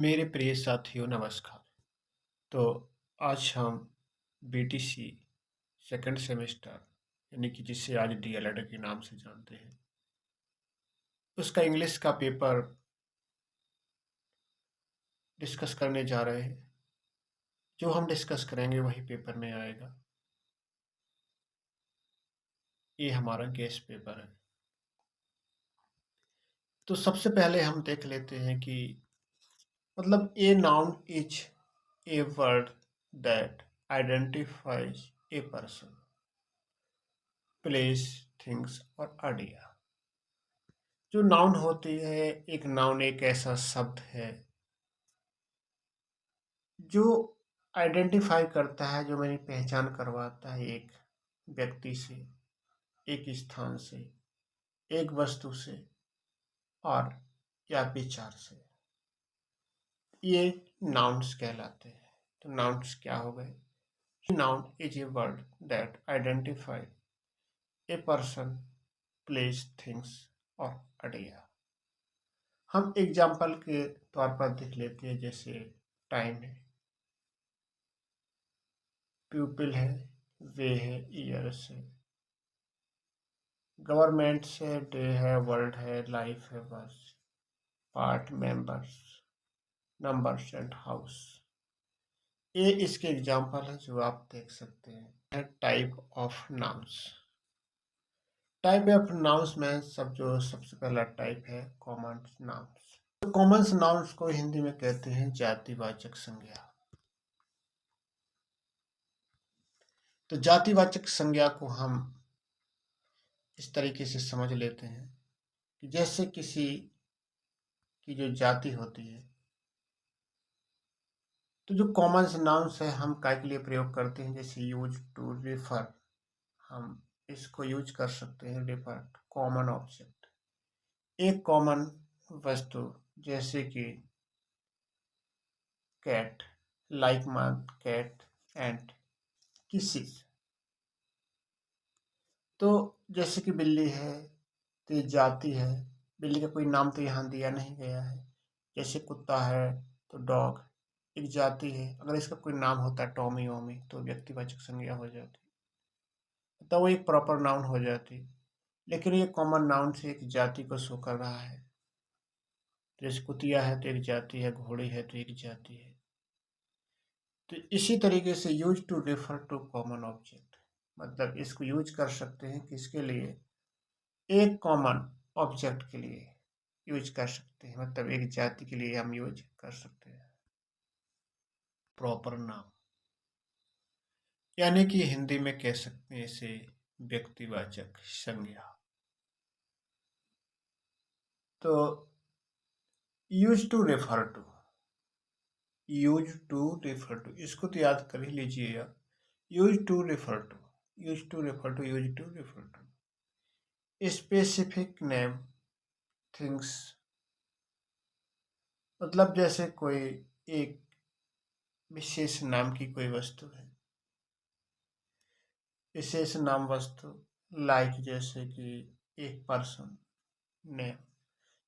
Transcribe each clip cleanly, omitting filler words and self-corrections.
मेरे प्रिय साथियों नमस्कार। तो आज हम बीटीसी सेकंड सेमेस्टर यानी कि जिसे आज डीएलएड के नाम से जानते हैं, उसका इंग्लिश का पेपर डिस्कस करने जा रहे हैं। जो हम डिस्कस करेंगे वही पेपर में आएगा। ये हमारा गेस्ट पेपर है। तो सबसे पहले हम देख लेते हैं कि मतलब a noun is a word that identifies a person, place, things और आइडिया। जो नाउन होती है, एक नाउन एक ऐसा शब्द है जो आइडेंटिफाई करता है, जो मेरी पहचान करवाता है एक व्यक्ति से, एक स्थान से, एक वस्तु से और या विचार से। ये नाउन्स कहलाते हैं। तो नाउन्स क्या हो गए? Noun is a word that identify a person, place, things और आइडिया। हम एग्जाम्पल के तौर पर देख लेते हैं, जैसे टाइम है, प्यूपिल है, वे है, ईयर्स है, गवर्नमेंट है, डे है, वर्ल्ड है, लाइफ है, बस, part, members, numbers and house. ये इसके एग्जाम्पल है जो आप देख सकते हैं। Type of nouns. Type of nouns में जो सबसे पहला टाइप है कॉमन नाउन्स। तो कॉमन नाउन्स को हिंदी में कहते हैं जातिवाचक संज्ञा। तो जातिवाचक संज्ञा को हम इस तरीके से समझ लेते हैं कि जैसे किसी की जो जाति होती है, तो जो कॉमन नाउन्स है हम काय के लिए प्रयोग करते हैं, जैसे यूज टू रिफर, हम इसको यूज कर सकते हैं रिफर टू कॉमन ऑब्जेक्ट, एक कॉमन वस्तु, जैसे कि cat, like my cat and kisses. तो जैसे कि बिल्ली है तो ये जाति है, बिल्ली का कोई नाम तो यहाँ दिया नहीं गया है। जैसे कुत्ता है तो डॉग एक जाति है, अगर इसका कोई नाम होता टॉमी वॉमी तो व्यक्तिवाचक संज्ञा हो जाती, तो वो एक प्रॉपर नाउन हो जाती। लेकिन ये कॉमन नाउन से एक जाति को शो कर रहा है। जैसे कुतिया है तो एक जाति है, घोड़ी है तो एक जाति है। तो इसी तरीके से use to refer to common object, मतलब इसको यूज कर सकते हैं किसके लिए? एक कॉमन ऑब्जेक्ट के लिए यूज कर सकते हैं, मतलब एक जाति के लिए हम यूज कर सकते हैं। प्रॉपर नाउन यानी कि हिंदी में कह सकते हैं इसे व्यक्तिवाचक संज्ञा। तो use to refer to, use to refer to, इसको तो याद कर ही लीजिएगा। Use to refer to, use to refer to, use to refer to specific name things, मतलब जैसे कोई एक विशेष नाम की कोई वस्तु है, विशेष नाम वस्तु, लाइक जैसे कि एक पर्सन नेम,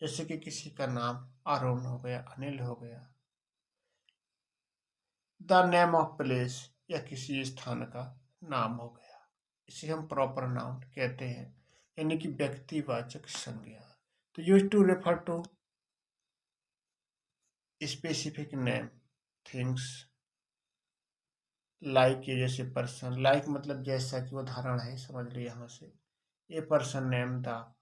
जैसे कि किसी का नाम अरुण हो गया, अनिल हो गया। द नेम ऑफ प्लेस, या किसी स्थान का नाम हो गया, इसे हम प्रॉपर नाउन कहते हैं, यानी कि व्यक्तिवाचक संज्ञा। तो use to refer to specific name things, like ये जैसे पर्सन, लाइक मतलब जैसा कि उदाहरण है, समझ लिए यहाँ से। ए पर्सन नेम द,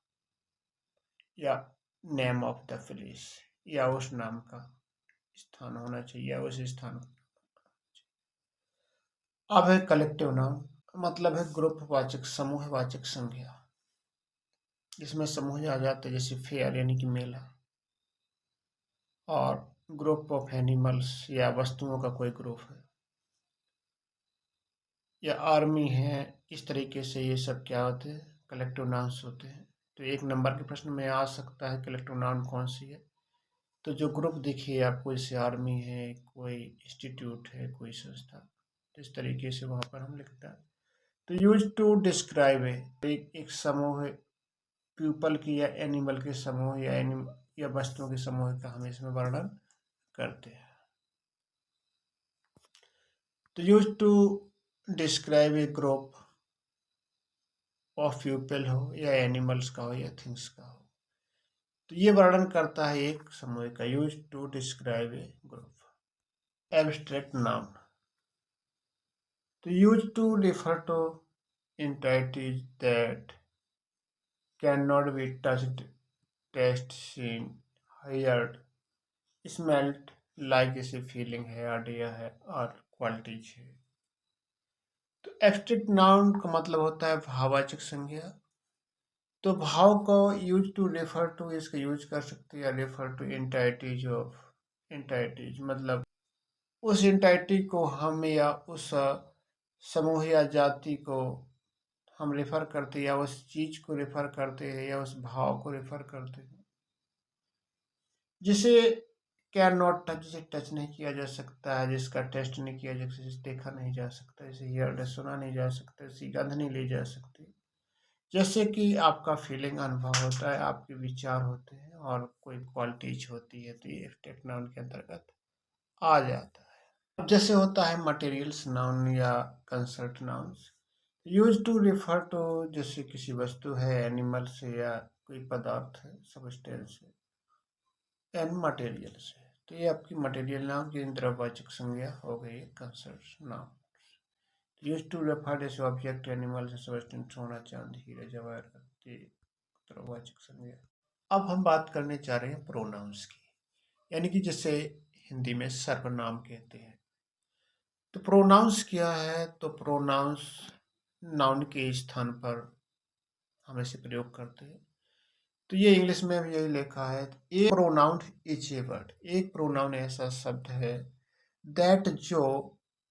या नेम ऑफ द प्लेस, या उस नाम का स्थान होना चाहिए, या उस स्थान। अब है कलेक्टिव नाउन, मतलब है ग्रुपवाचक, समूहवाचक संज्ञा। इसमें समूह आ जाते हैं, जैसे फेयर यानी कि मेला, और ग्रुप ऑफ एनिमल्स या वस्तुओं का कोई ग्रुप है, या आर्मी है। इस तरीके से ये सब क्या होते हैं? कलेक्टिव नाउन्स होते हैं। तो एक नंबर के प्रश्न में आ सकता है कलेक्टिव नाउन कौन सी है। तो जो ग्रुप दिखिए आपको, जैसे आर्मी है, कोई इंस्टीट्यूट है, कोई संस्था, तो इस तरीके से वहाँ पर हम लिखता है। तो यूज टू डिस्क्राइब है, एक समूह है, पीपल की या एनिमल के समूह, या वस्तुओं के समूह का हम इसमें वर्णन करते हैं। तो use to describe a group of people हो या एनिमल्स का हो या थिंग्स का हो, तो ये वर्णन करता है एक समूह का। Use to describe a group. Abstract noun, तो use to refer to entities that cannot be touched, tasted, seen, heard, smelled, like जैसे फीलिंग है, आइडिया है और क्वालिटीज है। तो एब्स्ट्रैक्ट नाउन का मतलब होता है भाववाचक संज्ञा। तो भाव को यूज टू रेफर टू इसका यूज कर सकते हैं, या refer to entities of, entities मतलब उस एंटाइटी को हम या उस समूह या जाति को हम रेफर करते हैं, या उस चीज को रेफर करते हैं, या उस भाव को रेफर करते हैं जिसे कैन नॉट टच, जिसे टच नहीं किया जा सकता है, जिसका टेस्ट नहीं किया जा सकता, जिसे देखा नहीं जा सकता, जिसे हियर सुना नहीं जा सकता, जिसकी गंध नहीं ली जा सकती। जैसे कि आपका फीलिंग अनुभव होता है, आपके विचार होते हैं और कोई क्वालिटीज होती है, तो ये टेक्स्ट नाउन के अंतर्गत आ जाता है। अब जैसे होता है मटेरियल्स नाउन या concert nouns, use to refer to जैसे किसी वस्तु है, एनिमल्स है या कोई पदार्थ है, सब्सटेंस है, एंड मटेरियल्स है। तो ये आपकी मटेरियल नाउन की द्रववाचक संज्ञा हो गई concert noun. Use to refer जैसे ऑब्जेक्ट, एनिमल से सब्सटेंस, सोना, चांदी, हीरे, जवाहर, द्रववाचक संज्ञा। अब हम बात करने जा रहे हैं प्रोनाउंस की, यानी कि जैसे हिंदी में सर्वनाम कहते हैं। तो प्रोनाउंस क्या है? तो प्रोनाउंस नाउन के स्थान पर हम इसे प्रयोग करते हैं। तो ये इंग्लिश में भी यही लिखा है, a pronoun is a word. एक प्रोनाउन ऐसा शब्द है दैट जो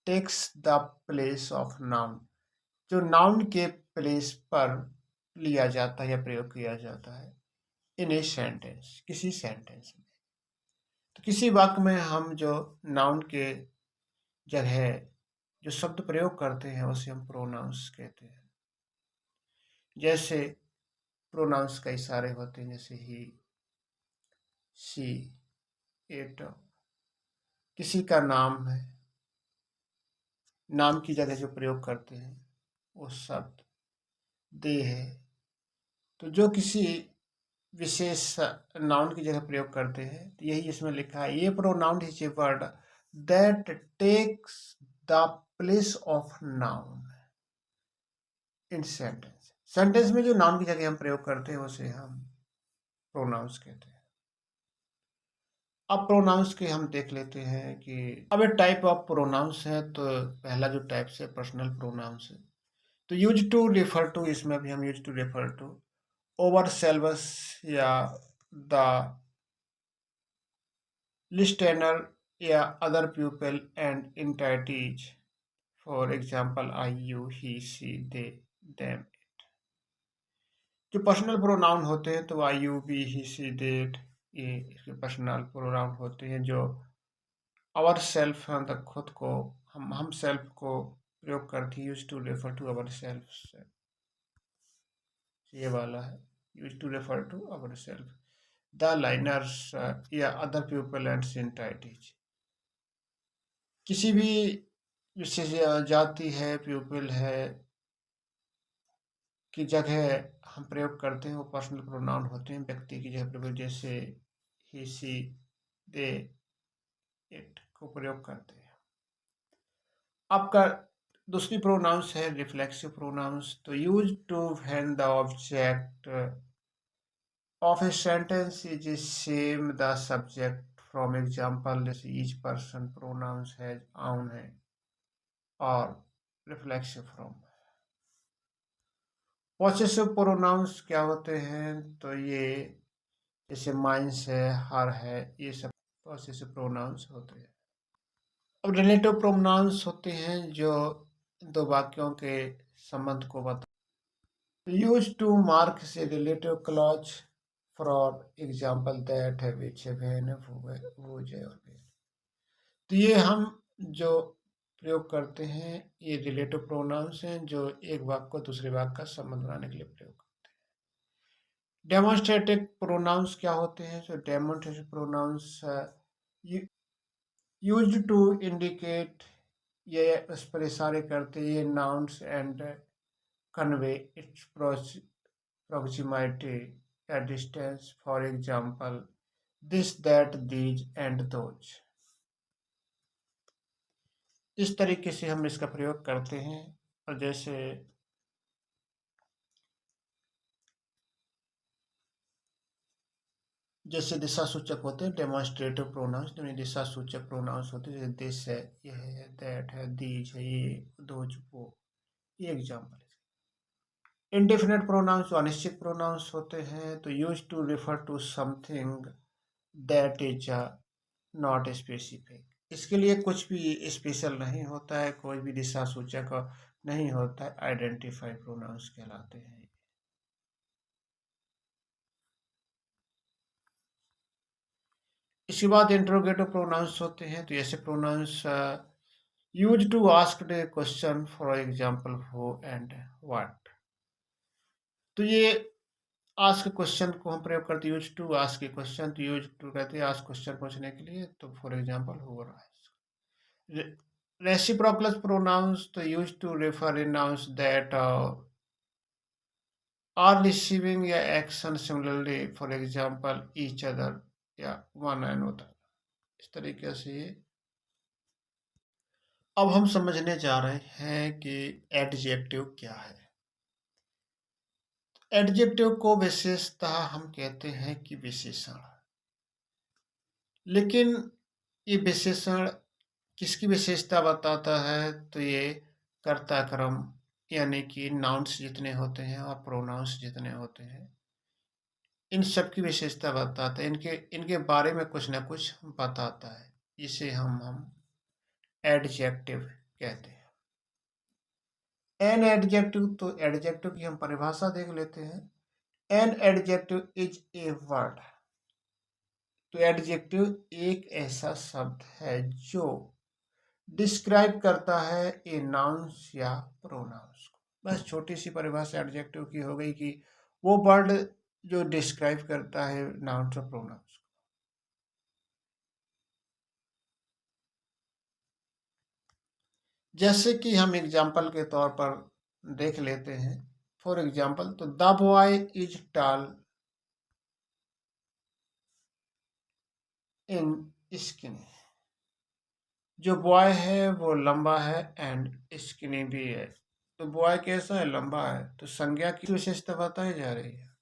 takes the place of noun, जो नाउन के प्लेस पर लिया जाता है या प्रयोग किया जाता है इन ए सेंटेंस, किसी सेंटेंस में। तो किसी वाक्य में हम जो नाउन के जगह जो शब्द प्रयोग करते हैं उसे हम प्रोनाउंस कहते हैं। जैसे प्रोनाउंस कई सारे होते हैं, जैसे ही, शी, इट। किसी का नाम है, नाम की जगह जो प्रयोग करते हैं वो शब्द दे है। तो जो किसी विशेष नाउन की जगह प्रयोग करते हैं, तो यही इसमें लिखा है, ये pronoun is a word that takes the place of noun in sentence. Sentence में जो नाउन की जगह हम प्रयोग करते हैं उसे हम प्रोनाउंस कहते हैं। अब प्रोनाउंस के हम देख लेते हैं कि अब एक टाइप ऑफ प्रोनाउंस है। तो पहला जो टाइप है पर्सनल प्रोनाउंस है। तो यूज टू रेफर टू, इसमें भी हम use to refer to ourselves या द लिस्टेनर या other people and entities. For example I, you, he, she, they, them. जो पर्सनल प्रोनाउन होते हैं तो I, you, we, he, she, that, ये इसके पर्सनल प्रोनाउन होते हैं। जो आवर सेल्फ, मतलब खुद को, हम सेल्फ को प्रयोग करते हैं, use to refer to our self, ये वाला है, use to refer to our self. The liners या अदर पीपल एंड एंटाइटीज, किसी भी विशेष जाति है, पीपल है की जगह हम प्रयोग करते हैं वो पर्सनल प्रोनाउन होते हैं। व्यक्ति की जगह प्रयोग, जैसे ही, सी, दे, इट को प्रयोग करते हैं। आपका दूसरी प्रोनाउंस है रिफ्लेक्सिव प्रोनाउंस। तो use to when the object of a sentence is same the subject. From example जैसे ईच पर्सन प्रोनाउंस है, आउन है, और रिफ्लेक्सिव फ्रॉम। पॉसेसिव प्रोनाउंस क्या होते हैं? तो ये जैसे माइंस है, हर है, ये सब पॉसेसिव प्रोनाउंस होते हैं। अब रिलेटिव प्रोनाउंस होते हैं जो दो वाक्यों के संबंध को बता। यूज टू मार्क से relative clause, for example that है, विच है, वैन है, वो है और वेन। तो ये हम जो प्रयोग करते हैं ये रिलेटिव प्रोनाउंस हैं जो एक वाक्य को दूसरे वाक्य का संबंध बनाने के लिए प्रयोग करते हैं। डेमोन्स्ट्रेटिव प्रोनाउंस क्या होते हैं? तो demonstrative pronouns used to indicate, ये उस पर इशारे करते हैं, ये nouns and convey its proximity या distance, for example this that these and those. इस तरीके से हम इसका प्रयोग करते हैं। और जैसे दिशा सूचक होते हैं डेमोन्स्ट्रेटिव प्रोनाउंस, तो दिशा सूचक प्रोनाउंस होते हैं, जैसे दिस है, यह है, दैट है, दीज है, ये, दोज वो, ये एग्जाम्पल है। इंडेफिनिट प्रोनाउंस जो अनिश्चित प्रोनाउंस होते हैं, तो use to refer to something that is not specific. इसके लिए कुछ भी स्पेशल नहीं होता है, कोई भी दिशा सूचक नहीं होता है, आइडेंटिफाई प्रोनाउंस कहलाते हैं। इसके बाद इंट्रोगेटिव प्रोनाउंस होते हैं, तो ऐसे pronouns use to ask the question, for example who and what. तो ये आस्क क्वेश्चन को हम प्रयोग करते हैं, use to ask a question, तो यूज टू कहते हैं आस्क क्वेश्चन पूछने के लिए, तो फॉर एग्जाम्पल हु और रेसिप्रोकल प्रोनाउंस, तो use to refer in nouns that are receiving या action similarly, for example each other या वन अनदर। इस तरीके से अब हम समझने जा रहे हैं कि एडजेक्टिव क्या है। एडजेक्टिव को विशेषतः हम कहते हैं कि विशेषण, लेकिन ये विशेषण किसकी विशेषता बताता है, तो ये कर्ता क्रम यानी कि नाउन्स जितने होते हैं और प्रोनाउंस जितने होते हैं, इन सब की विशेषता बताता है, इनके इनके बारे में कुछ ना कुछ बताता है। इसे हम एडजेक्टिव कहते हैं। एन एडजेक्टिव, तो एडजेक्टिव की हम परिभाषा देख लेते हैं। An adjective is a word, तो एडजेक्टिव एक ऐसा शब्द है जो डिस्क्राइब करता है ए नाउन्स या प्रोनाउंस को। बस छोटी सी परिभाषा एडजेक्टिव की हो गई कि वो वर्ड जो डिस्क्राइब करता है नाउन्स और प्रोनाउंस को। जैसे कि हम एग्जाम्पल के तौर पर देख लेते हैं, फॉर एग्जाम्पल, तो the boy is tall in skinny, जो बॉय है वो लंबा है एंड स्किनी भी है। तो बॉय कैसा है, लंबा है, तो संज्ञा की विशेषता बताई जा रही है।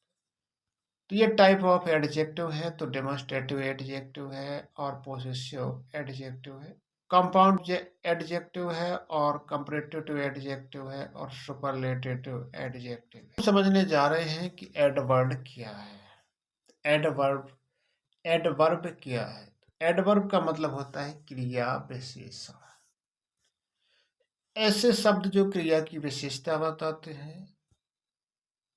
तो ये टाइप ऑफ एडजेक्टिव है, तो डेमोन्स्ट्रेटिव एडजेक्टिव है और पोसेसिव एडजेक्टिव है, कंपाउंड एडजेक्टिव है और कंपैरेटिव एडजेक्टिव है और सुपरलेटिव एडजेक्टिव है। समझने जा रहे हैं कि एडवर्ब क्या है। एडवर्ब एडवर्ब क्या है? एडवर्ब का मतलब होता है क्रिया विशेषण, ऐसे शब्द जो क्रिया की विशेषता बताते हैं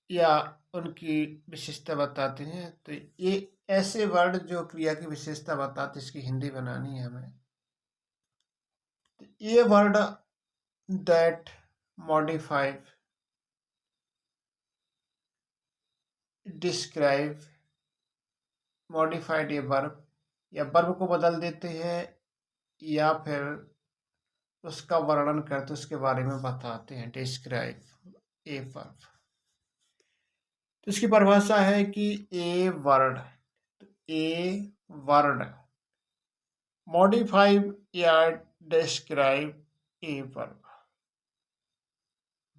या उनकी विशेषता बताते हैं। तो ये ऐसे वर्ड जो क्रिया की विशेषता बताते, इसकी हिंदी बनानी है हमें। तो ये word that modify, describe, modified, ये वर्ब या वर्ब को बदल देते हैं या फिर उसका वर्णन करते, उसके बारे में बताते हैं। डिस्क्राइब ए वर्ब, तो इसकी परिभाषा है कि ए वर्ड मॉडिफाई या डिस्क्राइब ए वर्ब,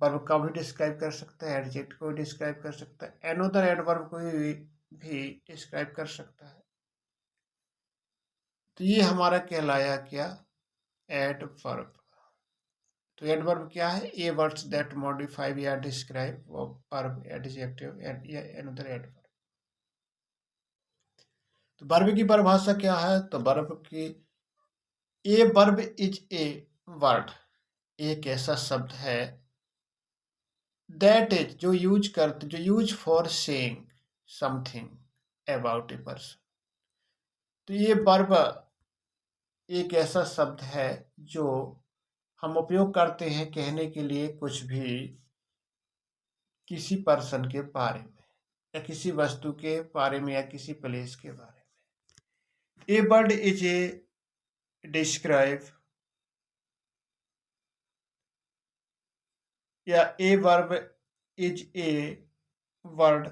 वर्ब का भी डिस्क्राइब कर सकता है, एडजेक्ट को डिस्क्राइब कर सकता है, एनोदर एडवर्ब को भी डिस्क्राइब कर सकता है। तो ये हमारा कहलाया क्या, एडवर्ब। तो एडवर्ब क्या है, ए वर्ड्स दैट मॉडिफाई या डिस्क्राइब वर्ब, एडजेक्टिव या एनोदर एडवर्ब। तो वर्ब की परिभाषा क्या है, तो वर्ब की, a verb is a word, एक ऐसा शब्द है, दैट इज, जो यूज करते, जो use for saying something about a person. तो ये वर्ब एक ऐसा शब्द है जो हम उपयोग करते हैं कहने के लिए कुछ भी किसी पर्सन के बारे में या किसी वस्तु के बारे में या किसी प्लेस के बारे में। A word is a describe, या a verb is a word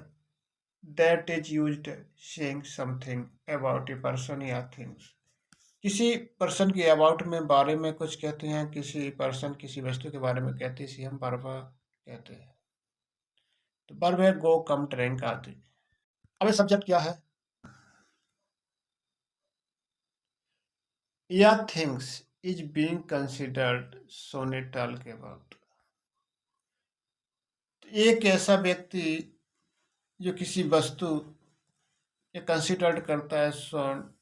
that is used saying something about a person या things। किसी पर्सन के अबाउट में बारे में कुछ कहते हैं, किसी पर्सन किसी वस्तु के बारे में कहते हैं, इसे हम वर्ब कहते हैं। तो वर्ब है गो, कम, ड्रिंक आदि। अब सब्जेक्ट क्या है? या थिंग्स इज बीइंग कंसिडर्ड सोनेटल के अबाउट। एक ऐसा व्यक्ति जो किसी वस्तु या कंसिडर्ड करता है, सोन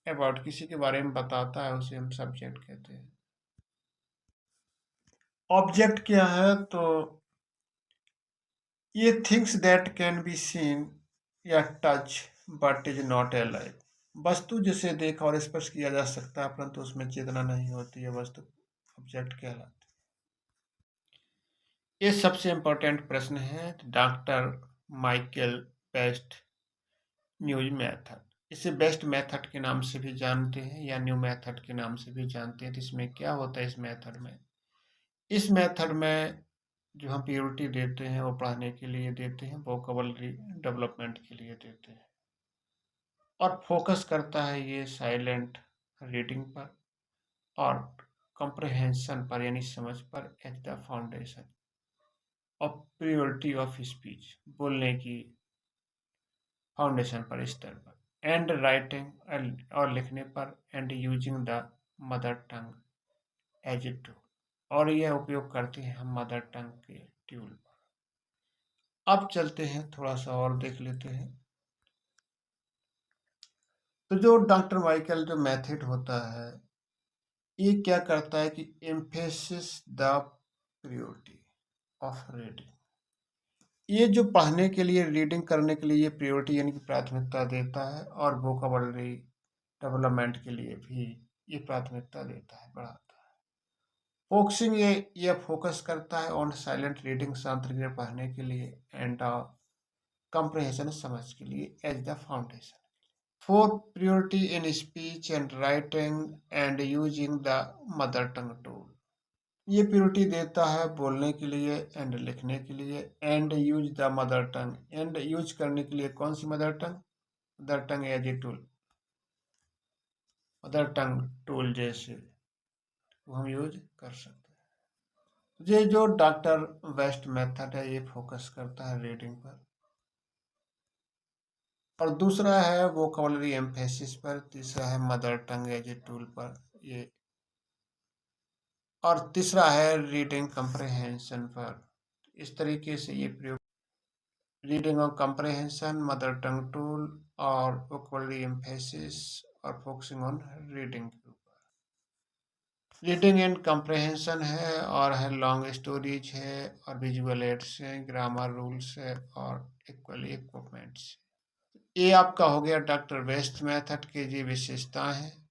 अबाउट किसी के बारे में बताता है, उसे हम सब्जेक्ट कहते हैं। ऑब्जेक्ट क्या है? तो ये things that can be seen या touch but is not alive. वस्तु जिसे देखा और स्पर्श किया जा सकता है परंतु उसमें चेतना नहीं होती है, वस्तु ऑब्जेक्ट कहलाती है। ये सबसे इंपॉर्टेंट प्रश्न है। Doctor Michael best news method, इसे बेस्ट मेथड के नाम से भी जानते हैं या न्यू मेथड के नाम से भी जानते हैं। तो इसमें क्या होता है? इस मेथड में जो हम प्रियोरिटी देते हैं वो पढ़ने के लिए देते हैं, वोकैबुलरी डेवलपमेंट के लिए देते हैं, और फोकस करता है ये साइलेंट रीडिंग पर और कंप्रहेंशन पर यानी समझ पर as the foundation of priority of speech, बोलने की फाउंडेशन पर, स्तर पर, एंड राइटिंग और लिखने पर, and using the mother tongue as a tool, और यह उपयोग करते हैं हम मदर टंग के ट्यूल पर। अब चलते हैं थोड़ा सा और देख लेते हैं। तो जो डॉक्टर माइकल जो मेथड होता है, ये क्या करता है कि emphasis the priority of reading. ये जो पढ़ने के लिए, रीडिंग करने के लिए ये प्रियोरिटी यानी कि प्राथमिकता देता है, और वोकैबुलरी डेवलपमेंट के लिए भी ये प्राथमिकता देता है, बढ़ाता है। फोकसिंग, ये फोकस करता है ऑन साइलेंट रीडिंग, शांत रीडिंग पढ़ने के लिए, एंड कंप्रहेंशन समझ के लिए as the foundation for priority in speech and writing and using the mother tongue tool. ये प्रियोरिटी देता है बोलने के लिए एंड लिखने के लिए, and use the mother tongue, and use करने के लिए कौन सी mother tongue? Mother tongue as a tool, mother tongue tool जैसे वो हम यूज कर सकते हैं। ये जो डॉक्टर वेस्ट मेथड है ये फोकस करता है रीडिंग पर, और दूसरा है वोकैबुलरी एम्फेसिस पर, तीसरा है mother tongue as a tool पर, ये, और तीसरा है रीडिंग कंप्रहेंशन पर। इस तरीके से ये प्रयोग रीडिंग और कंप्रहेंशन, मदर टंग टूल और वोकैबुलरी एम्फेसिस और फोकसिंग ऑन रीडिंग के ऊपर। रीडिंग एंड कंप्रहेंशन है, और है लॉन्ग स्टोरीज है, और विजुअल एड्स है, ग्रामर रूल्स है, और इक्वली इक्विपमेंट्स। ये आपका हो गया डॉक्टर वेस्ट मेथड के जी विशेषताएं हैं।